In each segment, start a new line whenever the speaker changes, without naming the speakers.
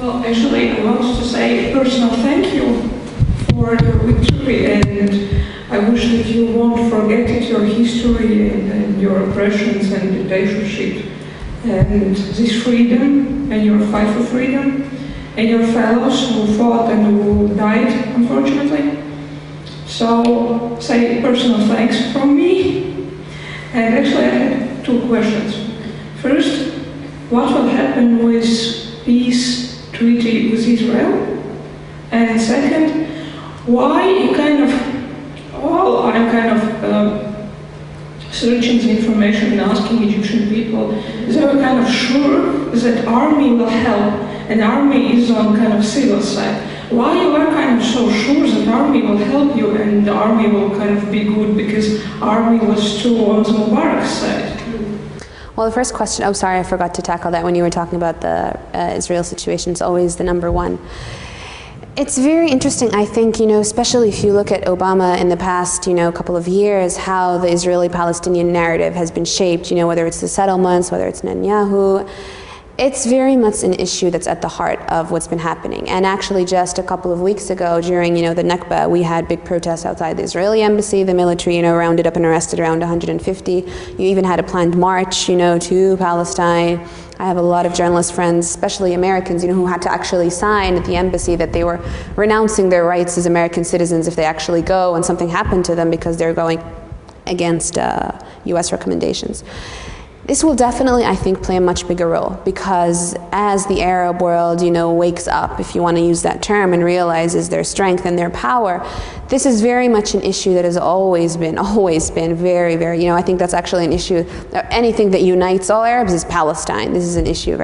Well, actually, I want to say a personal thank you for your victory, and I wish that you won't forget it, your history and your oppressions and dictatorship, and this freedom and your fight for freedom, and your fellows who fought and who died, unfortunately. So, say personal thanks from me. And actually, I have two questions. First, what will happen with peace treaty with Israel? And second, why you I'm kind of searching the information and asking Egyptian people, they were kind of sure that army will help, and army is on kind of civil side. Why you are kind of so sure that army will help you and the army will kind of be good, because army was too on the Mubarak side?
Well, the first question, oh sorry, I forgot to tackle that when you were talking about the Israel situation. It's always the number one. It's very interesting, I think, especially if you look at Obama in the past, couple of years, how the Israeli-Palestinian narrative has been shaped, whether it's the settlements, whether it's Netanyahu. It's very much an issue that's at the heart of what's been happening. And actually just a couple of weeks ago during, the Nakba, we had big protests outside the Israeli embassy. The military, rounded up and arrested around 150. You even had a planned march, to Palestine. I have a lot of journalist friends, especially Americans, who had to actually sign at the embassy that they were renouncing their rights as American citizens if they actually go and something happened to them because they're going against US recommendations. This will definitely, I think, play a much bigger role, because as the Arab world, wakes up, if you want to use that term, and realizes their strength and their power, this is very much an issue that has always been very, very, I think that's actually an issue. Anything that unites all Arabs is Palestine. This is an issue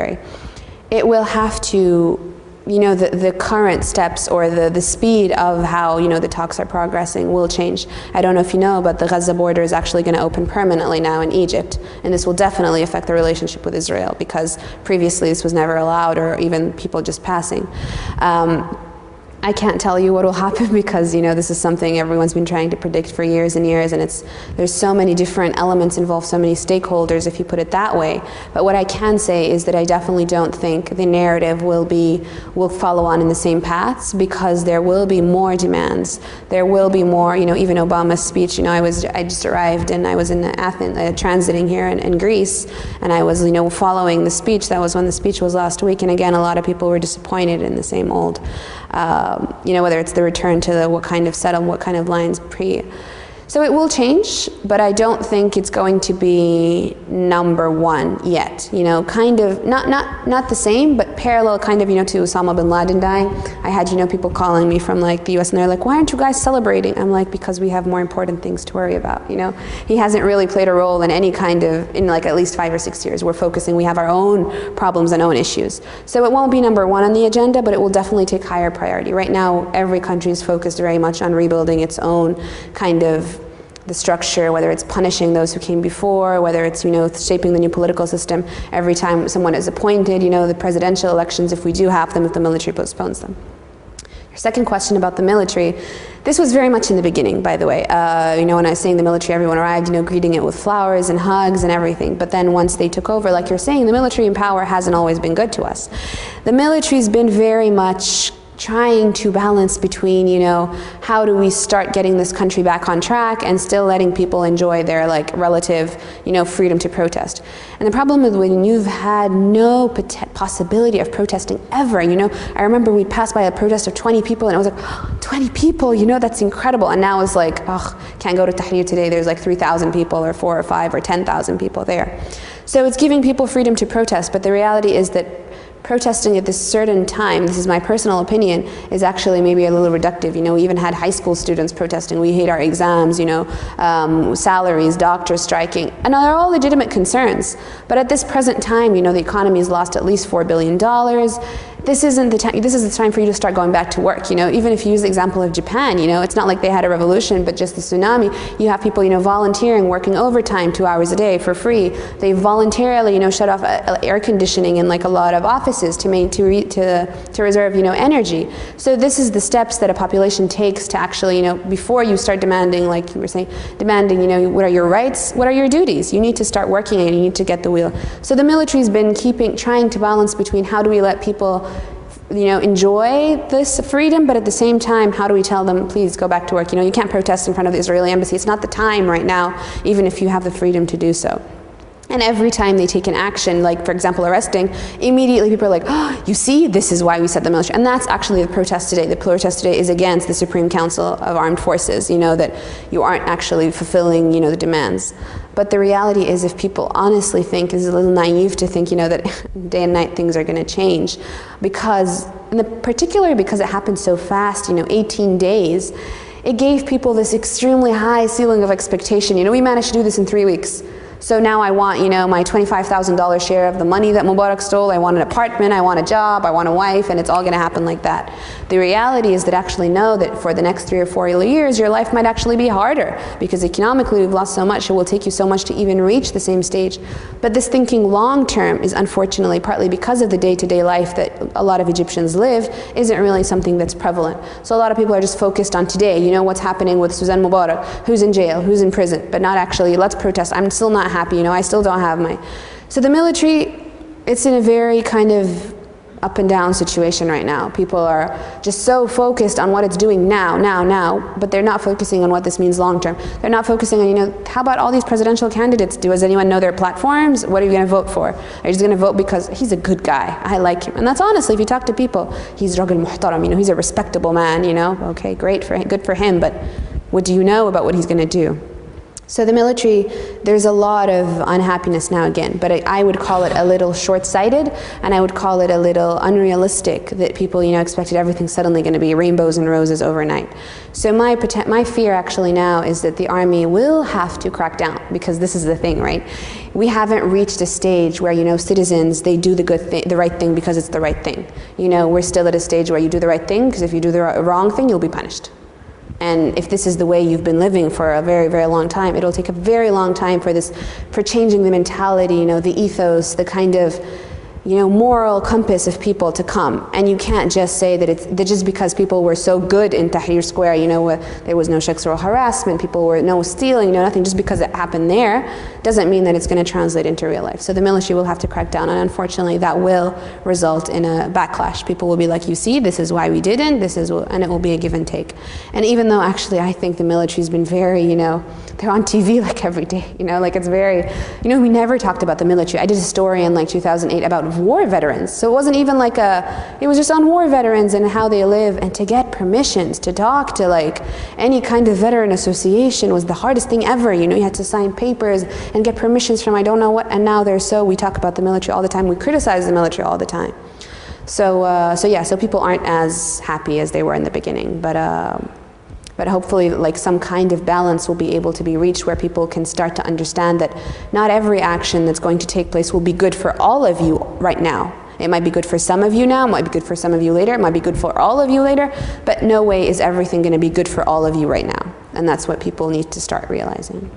it will have to, the current steps or the speed of how, the talks are progressing will change. I don't know if you know, but the Gaza border is actually going to open permanently now in Egypt, and this will definitely affect the relationship with Israel, because previously this was never allowed, or even people just passing. I can't tell you what will happen, because this is something everyone's been trying to predict for years and years, and there's so many different elements involved, so many stakeholders, if you put it that way. But what I can say is that I definitely don't think the narrative will follow on in the same paths, because there will be more demands. There will be more, even Obama's speech. I just arrived and I was in Athens, transiting here in Greece, and I was following the speech. That was when the speech was last week, and again a lot of people were disappointed in the same old. Whether it's the return to what kind of settlement, what kind of lines So it will change, but I don't think it's going to be number one yet. Kind of not the same, but parallel, kind of, to Osama bin Laden dying. I had, people calling me from the US, and they're like, "Why aren't you guys celebrating?" I'm like, because we have more important things to worry about. He hasn't really played a role in any kind of, in at least 5 or 6 years. We're focusing, we have our own problems and own issues. So it won't be number one on the agenda, but it will definitely take higher priority. Right now, every country is focused very much on rebuilding its own kind of the structure, whether it's punishing those who came before, whether it's, shaping the new political system every time someone is appointed, the presidential elections, if we do have them, if the military postpones them. Your second question about the military, this was very much in the beginning, by the way. When I was saying the military, everyone arrived, greeting it with flowers and hugs and everything. But then once they took over, like you're saying, the military in power hasn't always been good to us. The military's been very much trying to balance between, how do we start getting this country back on track and still letting people enjoy their relative, freedom to protest. And the problem is when you've had no possibility of protesting ever, I remember we passed by a protest of 20 people and it was like, oh, 20 people, that's incredible. And now it's like, oh, can't go to Tahrir today, there's 3,000 people or 4 or 5 or 10,000 people there. So it's giving people freedom to protest, but the reality is that protesting at this certain time, this is my personal opinion, is actually maybe a little reductive. We even had high school students protesting. We hate our exams, salaries, doctors striking, and they're all legitimate concerns. But at this present time, the economy has lost at least $4 billion. This isn't the time. This is the time for you to start going back to work. Even if you use the example of Japan, it's not like they had a revolution, but just the tsunami. You have people, volunteering, working overtime 2 hours a day for free. They voluntarily, shut off air conditioning in a lot of offices to reserve, energy. So this is the steps that a population takes to actually, before you start demanding, like you were saying, what are your rights, what are your duties? You need to start working and you need to get the wheel. So the military's been trying to balance between how do we let people enjoy this freedom, but at the same time, how do we tell them, please go back to work? You can't protest in front of the Israeli embassy. It's not the time right now, even if you have the freedom to do so. And every time they take an action, like for example arresting, immediately people are like, oh, you see, this is why we set the military. And that's actually the protest today. The protest today is against the Supreme Council of Armed Forces, that you aren't actually fulfilling, the demands. But the reality is, if people honestly think, is a little naive to think, that day and night things are going to change, particularly because it happened so fast, 18 days, it gave people this extremely high ceiling of expectation. We managed to do this in 3 weeks. So now I want, my $25,000 share of the money that Mubarak stole. I want an apartment, I want a job, I want a wife, and it's all going to happen like that. The reality is that actually know that for the next 3 or 4 years, your life might actually be harder, because economically we've lost so much, it will take you so much to even reach the same stage. But this thinking long term is unfortunately, partly because of the day-to-day life that a lot of Egyptians live, isn't really something that's prevalent. So a lot of people are just focused on today, what's happening with Suzanne Mubarak, who's in jail, who's in prison, but not actually, let's protest. I'm still not happy, I still don't have my... So the military, it's in a very kind of up and down situation right now. People are just so focused on what it's doing now, but they're not focusing on what this means long term. They're not focusing on, how about all these presidential candidates? Does anyone know their platforms? What are you going to vote for? Are you just going to vote because he's a good guy, I like him? And that's honestly, if you talk to people, he's rajul muhtaram, he's a respectable man, okay, great for him, good for him, but what do you know about what he's going to do? So the military, there's a lot of unhappiness now again, but I would call it a little short-sighted, and I would call it a little unrealistic that people, expected everything suddenly going to be rainbows and roses overnight. So my fear actually now is that the army will have to crack down, because this is the thing, right? We haven't reached a stage where, citizens, they do the right thing because it's the right thing. We're still at a stage where you do the right thing, because if you do the wrong thing, you'll be punished. And if this is the way you've been living for a very, very long time, it'll take a very long time for changing the mentality, the ethos, the kind of, moral compass of people to come. And you can't just say that just because people were so good in Tahrir Square, there was no sexual harassment, no stealing, nothing, just because it happened there, doesn't mean that it's going to translate into real life. So the military will have to crack down, and unfortunately that will result in a backlash. People will be like, you see, this is why we didn't, and it will be a give and take. And even though actually I think the military's been very, they're on TV like every day, it's very, we never talked about the military. I did a story in 2008 about war veterans. So it wasn't even it was just on war veterans and how they live, and to get permissions to talk to any kind of veteran association was the hardest thing ever. You had to sign papers and get permissions from I don't know what, and now we talk about the military all the time. We criticize the military all the time. So people aren't as happy as they were in the beginning, but hopefully some kind of balance will be able to be reached where people can start to understand that not every action that's going to take place will be good for all of you right now. It might be good for some of you now, it might be good for some of you later, it might be good for all of you later, but no way is everything going to be good for all of you right now. And that's what people need to start realizing.